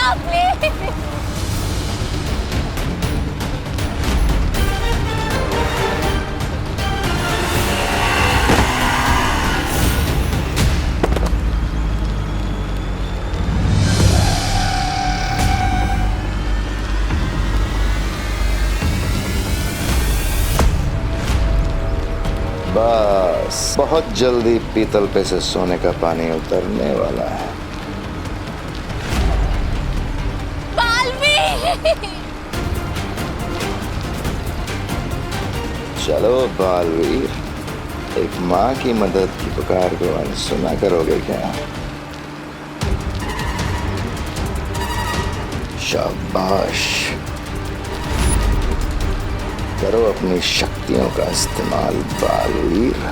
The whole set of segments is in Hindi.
जाओ प्लीज। बस बहुत जल्दी पीतल पे से सोने का पानी उतरने वाला है। बालवीर! चलो बालवीर, एक माँ की मदद की पुकार को अनसुना करोगे क्या? शाबाश, करो अपनी शक्तियों का इस्तेमाल बालवीर।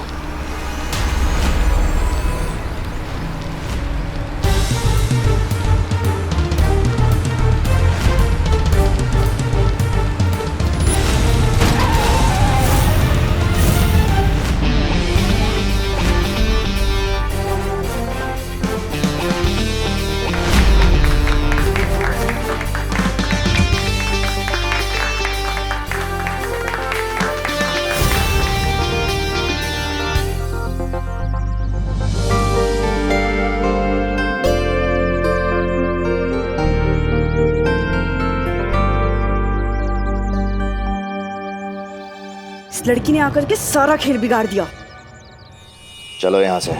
इस लड़की ने आकर के सारा खेल बिगाड़ दिया। चलो यहाँ से।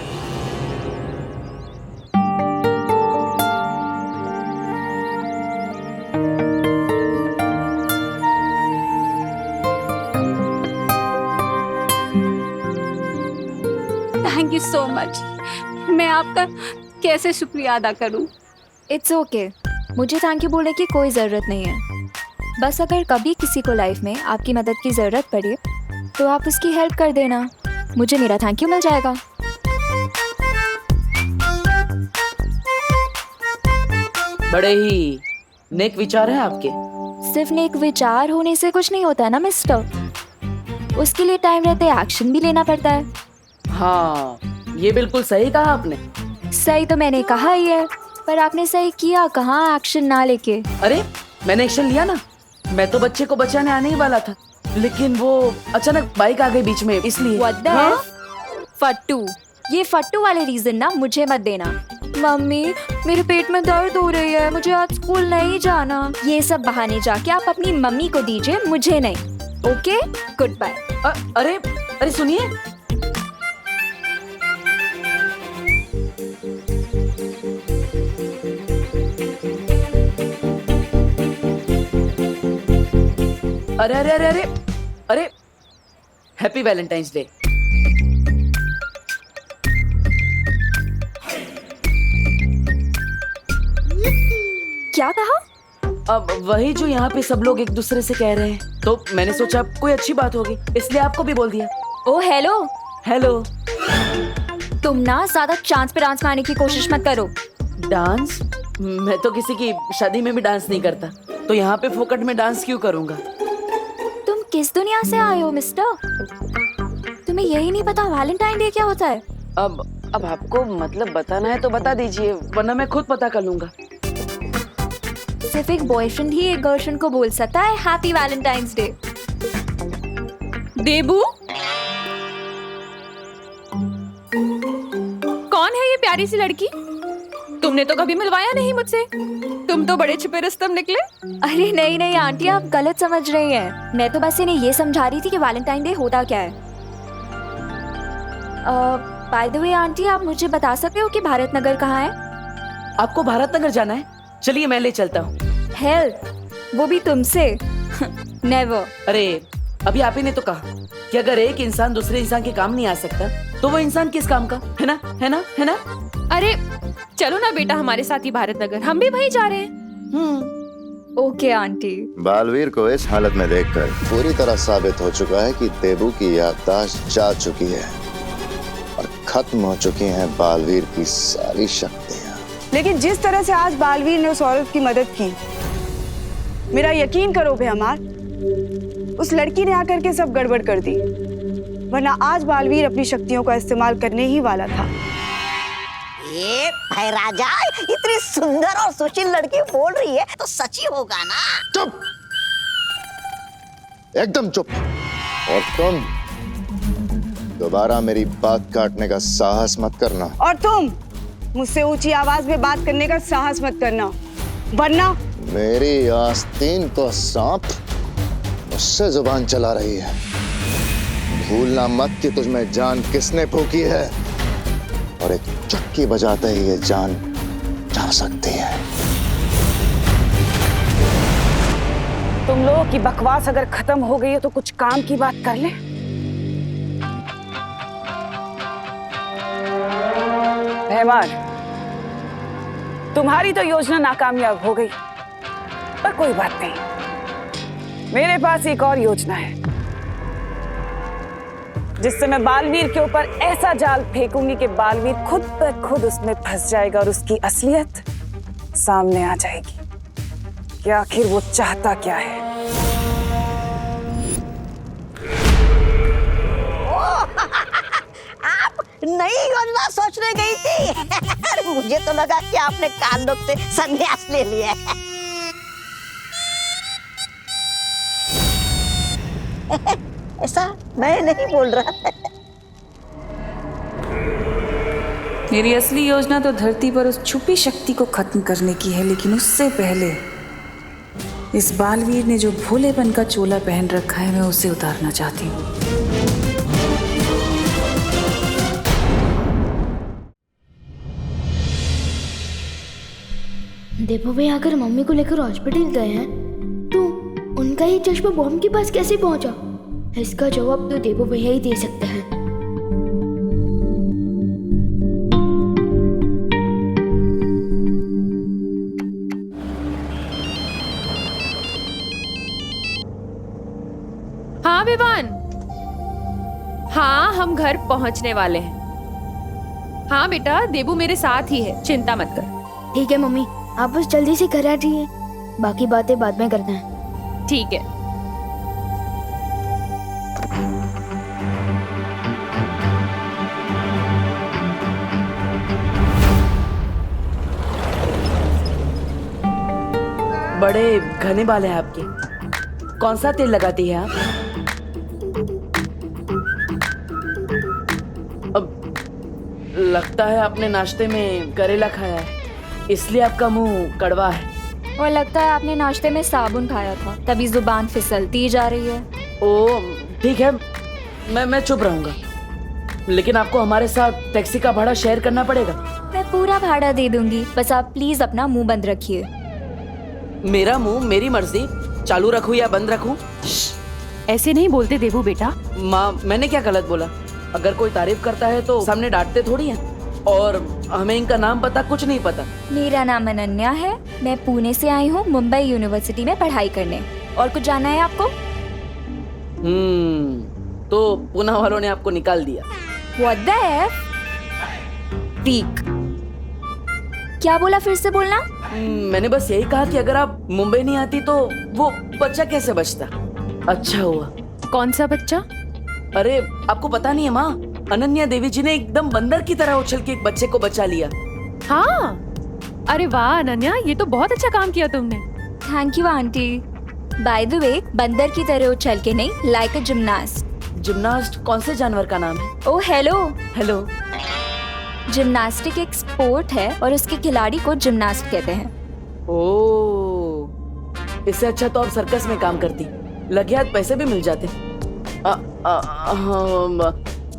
Thank you so much. मैं आपका कैसे शुक्रिया अदा करूं? इट्स ओके, मुझे थैंक यू बोलने की कोई ज़रूरत नहीं है। बस अगर कभी किसी को लाइफ में आपकी मदद की ज़रूरत पड़े तो आप उसकी हेल्प कर देना, मुझे मेरा थैंक यू मिल जाएगा। बड़े ही नेक विचार हैं आपके। सिर्फ नेक विचार होने से कुछ नहीं होता है ना मिस्टर, उसके लिए टाइम रहते एक्शन भी लेना पड़ता है। हाँ, ये बिल्कुल सही कहा आपने। सही तो मैंने कहा ही है, पर आपने सही किया कहाँ एक्शन ना लेके। अरे मैंने एक्शन लिया ना, मैं तो बच्चे को बचाने आने ही वाला था, लेकिन वो अचानक बाइक आ गई बीच में, इसलिए। What the hell? फट्टू, ये फट्टू वाले रीजन ना मुझे मत देना। मम्मी मेरे पेट में दर्द हो रही है, मुझे आज स्कूल नहीं जाना, ये सब बहाने जाके आप अपनी मम्मी को दीजिए, मुझे नहीं। Okay, goodbye. अरे अरे सुनिए, अरे अरे अरे अरे अरे हैप्पी वैलेंटाइंस डे। क्या कहा? अब वही जो यहाँ पे सब लोग एक दूसरे से कह रहे हैं, तो मैंने सोचा कोई अच्छी बात होगी, इसलिए आपको भी बोल दिया। ओ हेलो हेलो। तुम ना ज्यादा चांस पे डांस मारने की कोशिश मत करो। डांस? मैं तो किसी की शादी में भी डांस नहीं करता, तो यहाँ पे फोकट में डांस क्यों करूँगा? तुम किस दुनिया से आए हो मिस्टर? तुम्हें यही नहीं पता वैलेंटाइन डे क्या होता है? अब आपको मतलब बताना है तो बता दीजिए, वरना मैं खुद पता कर लूंगा। सिर्फ एक बॉयफ्रेंड ही एक गर्लफ्रेंड को बोल सकता है हैप्पी वैलेंटाइंस डे। देबू, कौन है ये प्यारी सी लड़की? तुमने तो कभी मिलवाया नहीं मुझसे, तुम तो बड़े छिपे रुस्तम निकले। अरे नहीं नहीं आंटी, आप गलत समझ रही हैं। मैं तो बस इन्हें ये समझा रही थी कि वैलेंटाइन डे होता क्या है। बाय द वे आंटी, आप मुझे बता सकते हो कि भारत नगर कहाँ है? आपको भारत नगर जाना है? चलिए मैं ले चलता हूँ। हेल्प? वो भी तुमसे? नेवर। अरे अभी आप ही ने तो कहा कि अगर एक इंसान दूसरे इंसान के काम नहीं आ सकता तो वो इंसान किस काम का, है ना, है ना, है ना? अरे चलो ना बेटा हमारे साथ ही भारत नगर, हम भी वहीं जा रहे हैं। Okay aunty. बालवीर को इस हालत में देखकर पूरी तरह साबित हो चुका है कि देबू की याददाश्त जा चुकी है और खत्म हो चुकी हैं बालवीर की सारी शक्तियाँ। लेकिन जिस तरह से आज बालवीर ने उस औरत की मदद की, मेरा यकीन करो बेहमार, उस लड़की ने आकर के सब गड़बड़ कर दी, वरना आज बालवीर अपनी शक्तियों का इस्तेमाल करने ही वाला था। अरे भाई राजा, इतनी सुंदर और सुशील लड़की बोल रही है तो सच ही होगा ना। चुप, एकदम चुप। और तुम दोबारा मेरी बात काटने का साहस मत करना। और तुम मुझसे ऊंची आवाज में बात करने का साहस मत करना, वरना मेरी आस्तीन को सांप मुझसे जुबान चला रही है। भूलना मत कि तुझमें जान किसने फूकी है, और एक चुटकी बजाते ही ये जान जा सकती है। तुम लोगों की बकवास अगर खत्म हो गई है तो कुछ काम की बात कर ले। रहमान, तुम्हारी तो योजना नाकामयाब हो गई, पर कोई बात नहीं, मेरे पास एक और योजना है जिससे मैं बालवीर के ऊपर ऐसा जाल फेंकूंगी कि बालवीर खुद ब खुद उसमें फंस जाएगा और उसकी असलियत सामने आ जाएगी कि आखिर वो चाहता क्या है। आप नई योजना सोचने गई थी। अरे मुझे तो लगा कि आपने कान लोग से संन्यास ले लिया है। ऐसा मैं नहीं बोल रहा। मेरी असली योजना तो धरती पर उस छुपी शक्ति को खत्म करने की है, लेकिन उससे पहले इस बालवीर ने जो भोलेपन का चोला पहन रखा है, मैं उसे उतारना चाहती हूँ। देवो भैया अगर मम्मी को लेकर हॉस्पिटल गए हैं तो उनका ये चश्मा बॉम्ब के पास कैसे पहुंचा? इसका जवाब तो देवो भैया ही दे सकते हैं। हाँ विवान, हाँ हम घर पहुंचने वाले हैं। हाँ बेटा, देबू मेरे साथ ही है, चिंता मत कर। ठीक है मम्मी, आप बस जल्दी से घर आ जाइए, बाकी बातें बाद में करते हैं। ठीक है। बड़े घने बाल हैं आपके। कौन सा तेल लगाती है आप? अब लगता है आपने नाश्ते में करेला खाया है, इसलिए आपका मुंह कड़वा है। और लगता है आपने नाश्ते में साबुन खाया था, तभी जुबान फिसलती जा रही है। ओ ठीक है, मैं चुप रहूंगा, लेकिन आपको हमारे साथ टैक्सी का भाड़ा शेयर करना पड़ेगा। मैं पूरा भाड़ा दे दूंगी, बस आप प्लीज अपना मुंह बंद रखिए। मेरा मुंह मेरी मर्जी, चालू रखूं या बंद रखूं? ऐसे नहीं बोलते देबू बेटा। माँ, मैंने क्या गलत बोला? अगर कोई तारीफ करता है तो सामने डांटते थोड़ी हैं, और हमें इनका नाम पता कुछ नहीं पता। मेरा नाम अनन्या है, मैं पुणे से आई हूँ मुंबई यूनिवर्सिटी में पढ़ाई करने। और कुछ जानना है आपको? तो पुणे वालों ने आपको निकाल दिया। What the F? Weak. क्या बोला, फिर से बोलना। मैंने बस यही कहा कि अगर आप मुंबई नहीं आती तो वो बच्चा कैसे बचता। अच्छा हुआ। कौन सा बच्चा? अरे आपको पता नहीं है माँ, अनन्या देवी जी ने एकदम बंदर की तरह उछल के एक बच्चे को बचा लिया। हाँ, अरे वाह अनन्या, ये तो बहुत अच्छा काम किया तुमने। Thank you aunty. By the way, बंदर की तरह उछल के नहीं, लाइक अ जिम्नास्ट। जिम्नास्ट कौन से जानवर का नाम है? Oh hello. हेलो। जिम्नास्टिक एक स्पोर्ट है और उसके खिलाड़ी को जिम्नास्ट कहते हैं। ओह, इससे अच्छा तो आप सर्कस में काम करती, लगे हाथ पैसे भी मिल जाते।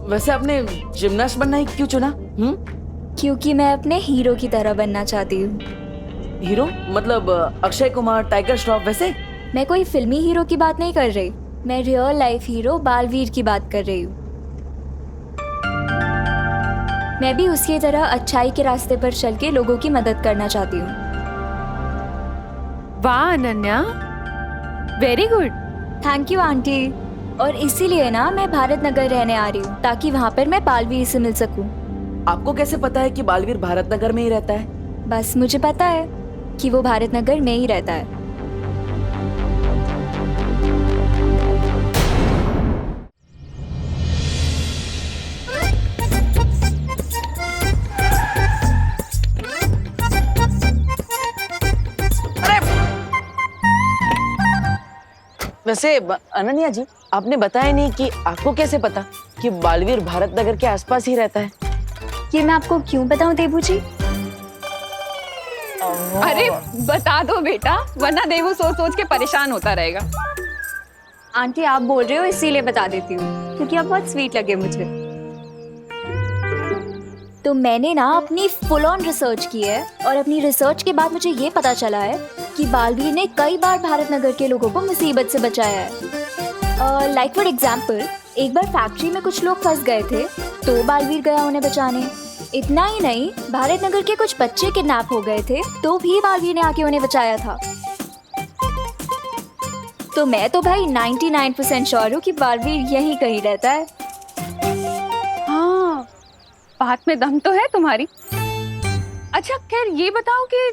वैसे आपने जिम्नास्ट बनना ही क्यों चुना? क्योंकि मैं अपने हीरो की तरह बनना चाहती हूँ। हीरो मतलब अक्षय कुमार, टाइगर श्रॉफ वैसे? मैं कोई फिल्मी हीरो की बात नहीं कर रही, मैं रियल लाइफ हीरो बालवीर की बात कर रही हूँ। मैं भी उसकी तरह अच्छाई के रास्ते पर चल के लोगों की मदद करना चाहती हूँ। वाह Ananya, very good. Thank you aunty. और इसीलिए ना मैं भारत नगर रहने आ रही हूँ, ताकि वहाँ पर मैं बालवीर से मिल सकूँ। आपको कैसे पता है कि बालवीर भारत नगर में ही रहता है? बस मुझे पता है कि वो भारत नगर में ही रहता है। वैसे अनन्या जी, आपने बताया नहीं कि आपको कैसे पता कि बालवीर भारत नगर के आसपास ही रहता है? ये मैं आपको क्यों बताऊं देबू जी? अरे बता दो बेटा, वरना देवू सोच सोच के परेशान होता रहेगा। आंटी आप बोल रहे हो इसीलिए बता देती हूँ, क्योंकि आप बहुत स्वीट लगे मुझे। तो मैंने ना अपनी फुल ऑन रिसर्च की है, और अपनी रिसर्च के बाद मुझे ये पता चला है कि बालवीर ने कई बार भारत नगर के लोगों को मुसीबत से बचाया है। लाइक फॉर एग्जाम्पल, एक बार फैक्ट्री में कुछ लोग फंस गए थे, तो बालवीर गया उन्हें बचाने। इतना ही नहीं, भारत नगर के कुछ बच्चे किडनैप हो गए थे, तो भी बालवीर ने आके उन्हें बचाया था। तो मैं तो भाई 99% श्योर हूँ कि बालवीर यहीं कहीं रहता है। हाँ, बात में दम तो है तुम्हारी। अच्छा खैर ये बताओ कि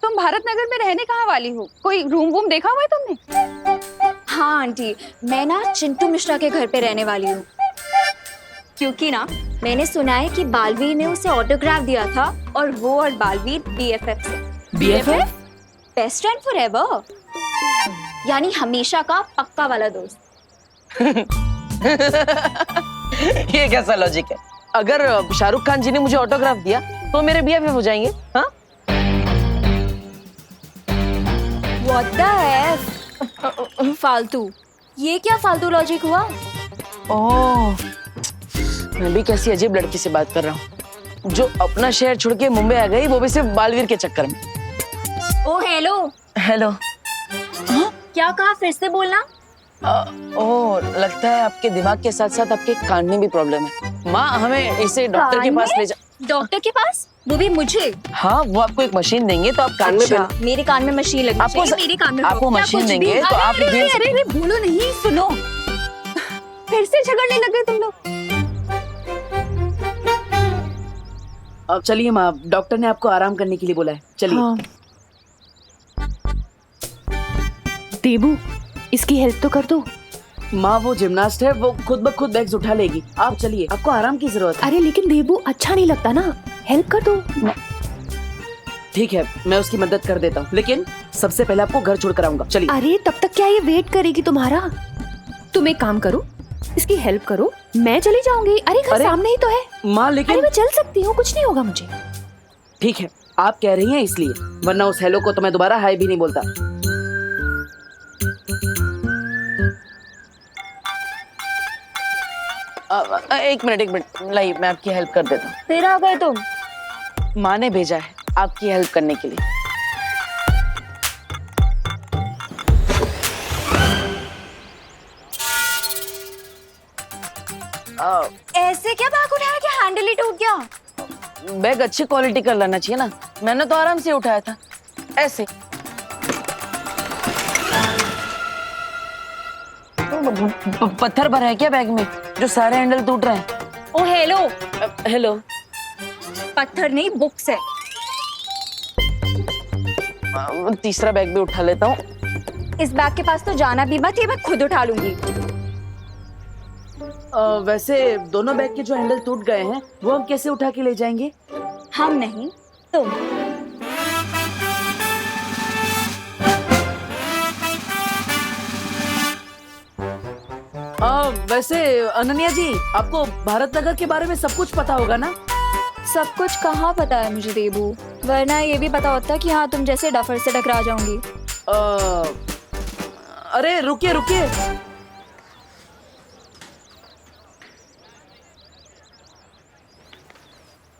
तुम भारत नगर में रहने कहाँ वाली हो? कोई रूम वूम देखा हुआ है तुमने? हाँ आंटी, मैं ना चिंटू मिश्रा के घर पे रहने वाली हूँ, क्योंकि ना मैंने सुना है कि बालवीर ने उसे ऑटोग्राफ दिया था, और वो और बालवीर BFF से। BFF? बेस्ट फ्रेंड फॉरएवर, यानी हमेशा का पक्का वाला दोस्त। ये कैसा लॉजिक है? अगर शाहरुख खान जी ने मुझे ऑटोग्राफ दिया तो मेरे BFF हो जाएंगे? हाँ? What the F? फालतू, ये क्या फालतू लॉजिक हुआ? ओह, मैं भी कैसी अजीब लड़की से बात कर रहा हूँ, जो अपना शहर छोड़ के मुंबई आ गई, वो भी सिर्फ बालवीर के चक्कर में। ओ हेलो। हेलो। क्या कहा, फिर से बोलना। ओह, लगता है आपके दिमाग के साथ साथ आपके कान में भी प्रॉब्लम है। माँ, हमें इसे डॉक्टर के पास ले जा। डॉक्टर के पास? वो भी मुझे? हाँ, वो आपको एक मशीन देंगे तो आप कान में अच्छा, मेरे कान में मशीन लगी आपको चाहिए, मेरे कान में आपको क्या मशीन कुछ भी? देंगे तो आप अरे बोलो नहीं, सुनो, फिर से झगड़ने लगे तुम लोग। अब चलिए माँ, डॉक्टर ने आपको आराम करने के लिए बोला है, चलिए। हाँ। देबू, इसकी हेल्प तो कर दो। माँ, वो जिमनास्ट है, वो खुद ब खुद बैग्स उठा लेगी। आप चलिए, आपको आराम की जरूरत है। अरे लेकिन देबू अच्छा नहीं लगता ना, हेल्प कर दो। ठीक है, मैं उसकी मदद कर देता हूँ, लेकिन सबसे पहले आपको घर छोड़ कर आऊंगा। चलिए। अरे तब तक क्या ये वेट करेगी तुम्हारा? तुम एक काम करो, इसकी हेल्प करो, मैं चली जाऊंगी। अरे घर सामने ही तो है। माँ अरे लेकिन मैं चल सकती हूँ, कुछ नहीं होगा मुझे। ठीक है, आप कह रही हैं इसलिए, वरना उस हेलो को तो मैं दोबारा हाय भी नहीं बोलता। एक मिनट, लाई, मैं आपकी हेल्प कर देता हूँ। फिर आ गए तुम? माँ ने भेजा है आपकी हेल्प करने के लिए। ऐसे क्या बैग उठाया कि हैंडल ही टूट गया? बैग अच्छी क्वालिटी का लाना चाहिए ना, मैंने तो आराम से उठाया था, ऐसे। पत्थर भरा है क्या बैग में, जो सारे हैंडल टूट रहे हैं? ओ हेलो। हेलो। पत्थर नहीं, बुक्स है। तीसरा बैग भी उठा लेता हूँ। इस बैग के पास तो जाना भी मत, ये मैं खुद उठा लूंगी। वैसे दोनों बैग के जो हैंडल टूट गए हैं, वो हम कैसे उठा के ले जाएंगे? हम नहीं, तुम। वैसे अनन्या जी, आपको भारत नगर के बारे में सब कुछ पता होगा ना? सब कुछ कहाँ पता है मुझे देबू, वरना ये भी पता होता कि हाँ तुम जैसे डफर से टकरा जाऊंगी। अरे रुकिए।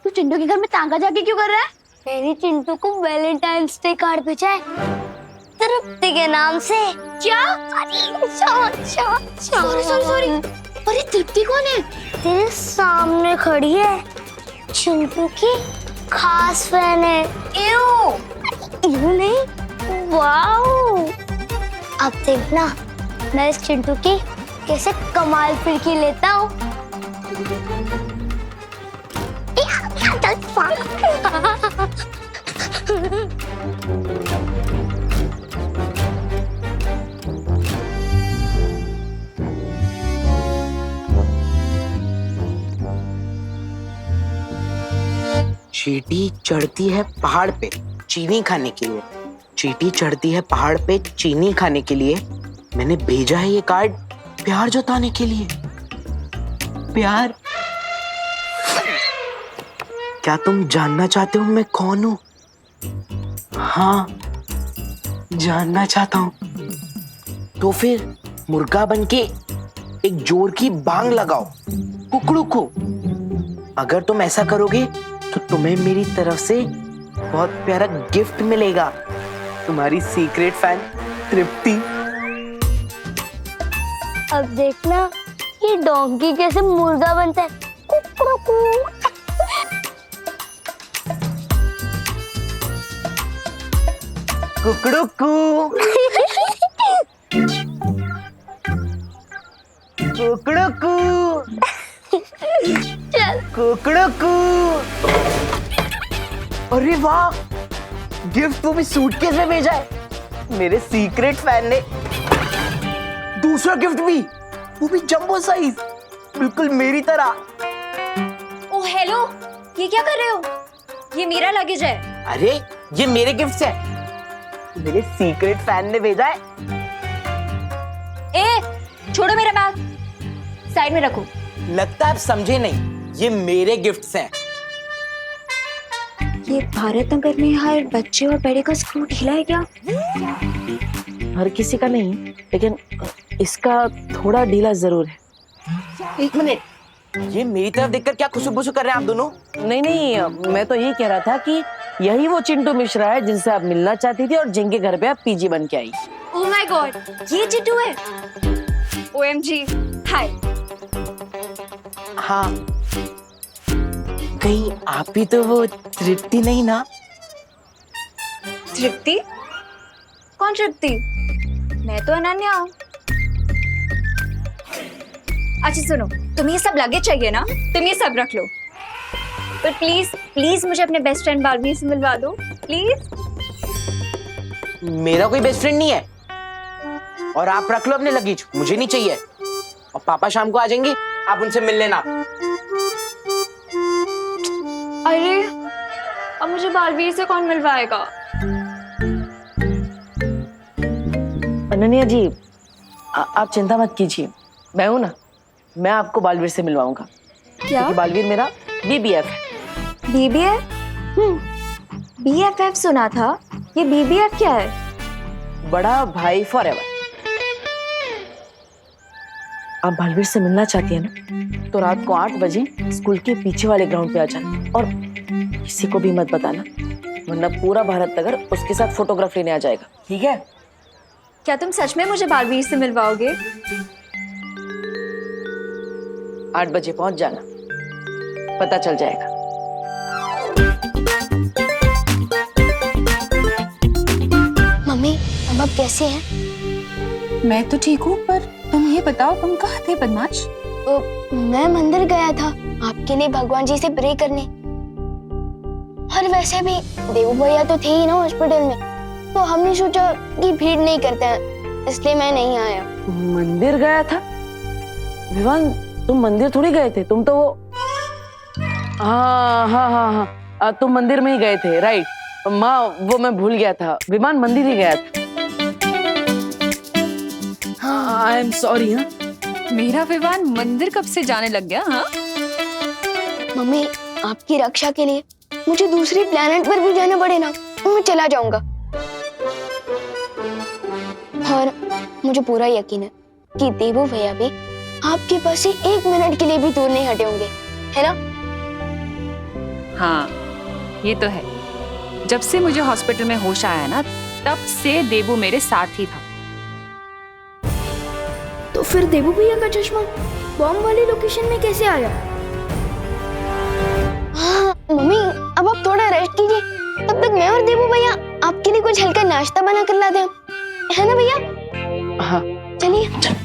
तू चिंटू के घर में तांगा जाके क्यों कर रहा है? मैंने चिंटू को वैलेंटाइंस डे कार्ड भेजा है तृप्ति के नाम से। क्या? सॉरी। अरे तृप्ति कौन है? तेरे सामने खड़ी है, चिंटू की खास फैन है। यू नहीं, वाओ। अब देखना मैं इस चिंटू की कैसे कमाल फिरकी लेता हूँ। चींटी चढ़ती है पहाड़ पे चीनी खाने के लिए। चींटी चढ़ती है पहाड़ पे चीनी खाने के लिए। मैंने भेजा है ये कार्ड प्यार जताने के लिए। प्यार। क्या तुम जानना चाहते हो मैं कौन हूं? हाँ, जानना चाहता हूं। तो फिर मुर्गा बनके एक जोर की बांग लगाओ कुकड़ू को। अगर तुम ऐसा करोगे तो तुम्हें मेरी तरफ से बहुत प्यारा गिफ्ट मिलेगा। तुम्हारी सीक्रेट फैन तृप्ति। अब देखना ये डोंकी कैसे मुर्गा बनता है। कुकड़ू। कुकड़ू कू। कुकड़ू कू। कुकड़ू कू। अरे वाह, गिफ्ट वो भी सूटकेस में भेजा है। मेरे सीक्रेट फैन ने दूसरा गिफ्ट भी, वो भी जंबो साइज, बिल्कुल मेरी तरह। ओ हेलो, ये क्या कर रहे हो? ये मेरा लगेज है। अरे ये मेरे गिफ्ट है, मेरे सीक्रेट फैन ने भेजा है। ए, छोड़ो मेरा बैग, साइड में रखो। लगता है आप समझे नहीं, ये मेरे गिफ्ट्स हैं। ये भारत नगर में हर बच्चे और बड़े का स्क्रू ढीला है क्या? हर किसी का नहीं, लेकिन इसका थोड़ा ढीला जरूर है। एक मिनट, ये मेरी तरफ देखकर क्या खुशबू कर रहे हैं आप दोनों? नहीं, मैं तो यही कह रहा था कि यही वो चिंटू मिश्रा है जिनसे आप मिलना चाहती थी और जिनके घर पे आप पीजी बन के आई। ओह माय गॉड, ये चिंटू है। OMG। हाय। हाँ, कहीं आप ही तो वो तृप्ति नहीं ना? तृप्ति? कौन तृप्ति? मैं तो अनन्या हूँ। अच्छा सुनो, तुम्हें ये सब लगेज चाहिए ना? तुम ये सब रख लो, पर प्लीज प्लीज मुझे अपने बेस्ट फ्रेंड बालवीर से मिलवा दो प्लीज। मेरा कोई बेस्ट फ्रेंड नहीं है, और आप रख लो अपने लगेज, मुझे नहीं चाहिए। और पापा शाम को आ जाएंगे, आप उनसे मिल लेना। अरे अब मुझे बालवीर से कौन मिलवाएगा? अनन्या जी, आप चिंता मत कीजिए, मैं हूं ना, मैं आपको बालवीर से मिलवाऊंगा। क्या? क्योंकि बालवीर मेरा BBF है। BBF? BFF सुना था, ये BBF क्या है? बड़ा भाई फॉरएवर। आप बालवीर से मिलना चाहती है ना, तो रात को 8 बजे स्कूल के पीछे वाले ग्राउंड पे आ जाना, और किसी को भी मत बताना, वरना पूरा भारत नगर उसके साथ फोटोग्राफ लेने आ जाएगा, ठीक है? क्या तुम सच में मुझे बालवीर से मिलवाओगे? 8 बजे पहुंच जाना, पता चल जाएगा। मम्मी अब आप कैसे हैं? मैं तो ठीक हूँ, पर तुम ये बताओ तुम कहाँ थे बदमाश? मैं मंदिर गया था आपके लिए भगवान जी से प्रे करने। और वैसे भी देवू भैया तो थे ही ना हॉस्पिटल में, तो हमने सोचा कि भीड़ नहीं करते हैं, इसलिए मैं नहीं आया। मंदिर गया था? विवान, तुम मंदिर थोड़ी गए थे, तुम तो वो हाँ, तुम मंदिर में ही गए थे, राइट। माँ, वो मैं भूल गया था, विमान मंदिर ही गया था। I am sorry. हाँ, मेरा विवान मंदिर कब से जाने लग गया? हाँ, मम्मी आपकी रक्षा के लिए मुझे दूसरे प्लेनेट पर भी जाना पड़े ना, तो मैं चला जाऊंगा। और मुझे पूरा यकीन है कि देवू भैया भी आपके पास से 1 मिनट के लिए भी दूर नहीं हटे होंगे, है ना? हाँ, ये तो है। जब से मुझे हॉस्पिटल में होश आया ना, तब से देवू मेरे साथ ही था। तो फिर देवू भैया का चश्मा बॉम्ब वाली लोकेशन में कैसे आया? हाँ मम्मी, अब आप थोड़ा रेस्ट कीजिए, तब तक मैं और देवू भैया आपके लिए कुछ हल्का नाश्ता बना कर लाते हैं, है ना भैया? हाँ, चलिए।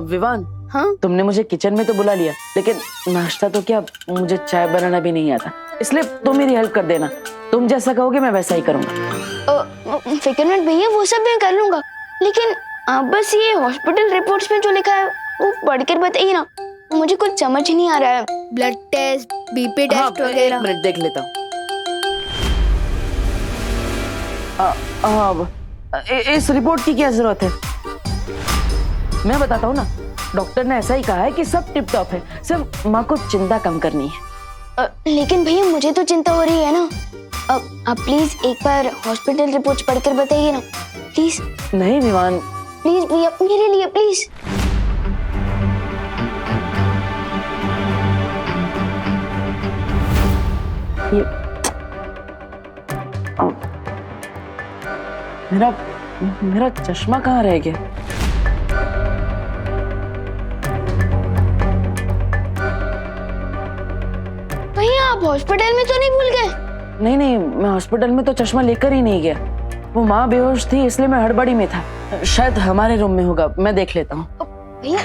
विवान, हाँ? तुमने मुझे किचन में तो बुला लिया, लेकिन नाश्ता तो क्या, मुझे चाय बनाना भी नहीं आता, इसलिए तुम मेरी हेल्प कर देना। तुम जैसा कहोगे मैं वैसा ही करूंगा। फिक्र मत भैया, वो सब मैं कर लूंगा, लेकिन आप बस ये हॉस्पिटल रिपोर्ट्स में जो लिखा है वो पढ़कर बताइए ना, मुझे कुछ समझ नहीं आ रहा है। ब्लड टेस्ट, बीपी हाँ, टेस्ट एक वगैरह। मिनट देख लेता हूँ। इस रिपोर्ट की क्या जरूरत है? मैं बताता हूँ ना, डॉक्टर ने ऐसा ही कहा है कि सब टिप टॉप है, सिर्फ माँ को चिंता कम करनी है। लेकिन भैया मुझे तो चिंता हो रही है ना। आप प्लीज एक बार हॉस्पिटल रिपोर्ट्स पढ़कर बताइए ना, प्लीज। नहीं विवान, प्लीज भैया, मेरे लिए प्लीज। ये मेरा मेरा चश्मा कहाँ रह गया? भैया आप हॉस्पिटल में तो नहीं भूल गए? नहीं नहीं, मैं हॉस्पिटल में तो चश्मा लेकर ही नहीं गया। वो माँ बेहोश थी इसलिए मैं हड़बड़ी में था। शायद हमारे रूम में होगा, मैं देख लेता हूँ। भैया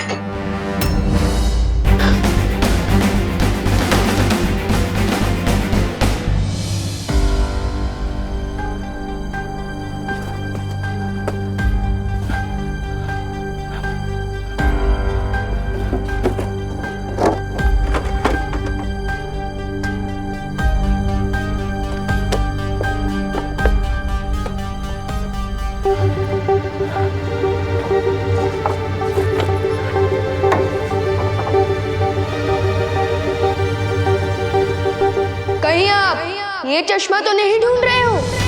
कहीं आप ये चश्मा तो नहीं ढूंढ रहे हो?